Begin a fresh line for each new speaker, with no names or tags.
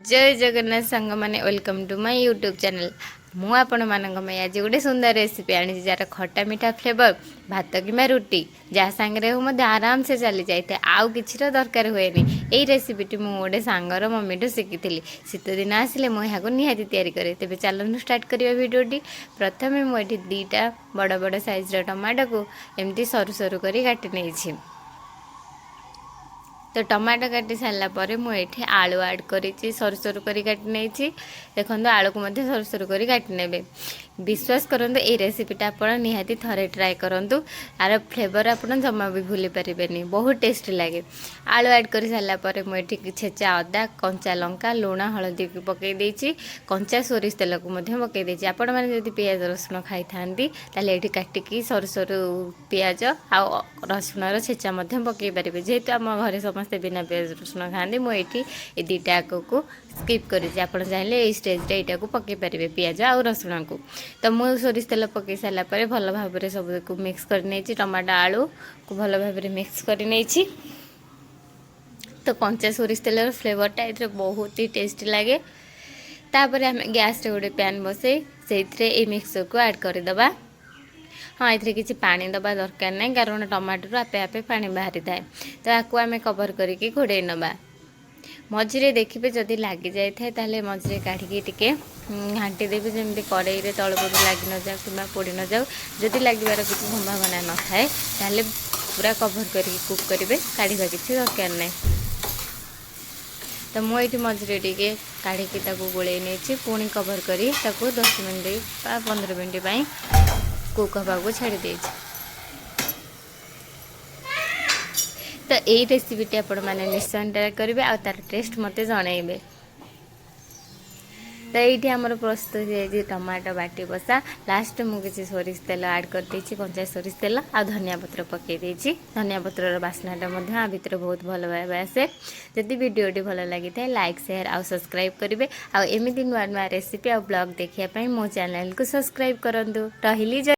जय जगन्नाथ सांग मैंने welcome to my YouTube channel. मु आपण मानक मैं आज गोटे सुंदर रेसिपी आनी जार खट्टा मीठा फ्लेवर भात कि रुटी जहाँ सांगे हो मत आराम से चली जाए आउ कि दरकार हुए यही रेसिपीटी मुझे गोटे सांगर मम्मी शिखी शीत दिन आसिले मुझे निहाती तैयारी करे तेज चलू स्टार्ट करवा भिडियोटी। प्रथम मुझे दीटा बड़ बड़ साइज्र टमाटो को एमती सरू सरू कर काटी नहीं। तो टमाटो काटी सारापर मुझे आलू आड कर सरू सरू कर काटी नहीं। देखो आलू को सरू सरू कर काटी ने। विश्वास करूँ ये रेसिपीटा आप निहाती थे ट्राए करूँ आर फ्लेवर आप जमा भी भूली पारे बहुत टेस्टी लगे। आलू आड कर सारापर मुझे छेचा अदा कंचा लंका लुण हलदी पकई कंचा सोरिष तेल को पकई आपण मैंने जब पियाज रसुण खाई था ये काटिकी सरू सरू पियाज आ रसुण छेचा पकई पारे जेहेतु आम घर समस्ते बिना पियाज रसुण खाती मुझे ये दुईटा को स्किप कर चाहिए स्टेज यहाँ को पकई पारे पियाज आ रसुण को। तो मुझे सोरिष तेल पकई सारापर भल भाव में सब मिक्स कर टमाटो आलू को भल भाव में मिक्स कर। तो कंचा सोरिष तेल फ्लेवरटा ये बहुत ही टेस्टी लगे। तापर आम गैस रे गोटे पैन बसई से मिक्सचर को ऐड करदे। हाँ ये किसी पानी दबा दरकार नहीं कारण टमाटर आपे आपे पानी बाहरी थाए। तो आपको आम कवर करके घोड़े नवा मझे देखिए जदि लग जाए ताले मझे काढ़ी टे घाटी देवी जमी कड़ई तलपट लग न जाऊ कि पोड़ न जाऊ जदि लगे किसी संभावना न थाए ताले पूरा कवर करके कुक करेंगे काढ़ा किसी दरकार नहीं। तो मुझे मझे टे काढ़ी गोले नहीं पुणी कवर कर 10 मिनट 15 मिनट कुक हवा को छाड़ी दे। तो यही रेसिपीटी आपण मैंने निश्चय ट्राए करेंगे आ तार टेस्ट मत जनइबे। तो ये आमर प्रस्तुत है टमाटो बाटी बसा। लास्ट मुझे सोरिष तेल ऐड कर कंचा सोरिष तेल आ धनिया पत्र पकई धनिया पत्र बास्नाटा भितर बहुत भल भाव आसे। जदि वीडियोटी भल लगी था लाइक शेयर आ सब्सक्राइब करेंगे आमती नुआ नुआ रेसिपी आ ब्लॉग देखापी मो चैनल को सब्सक्राइब करूँ। रही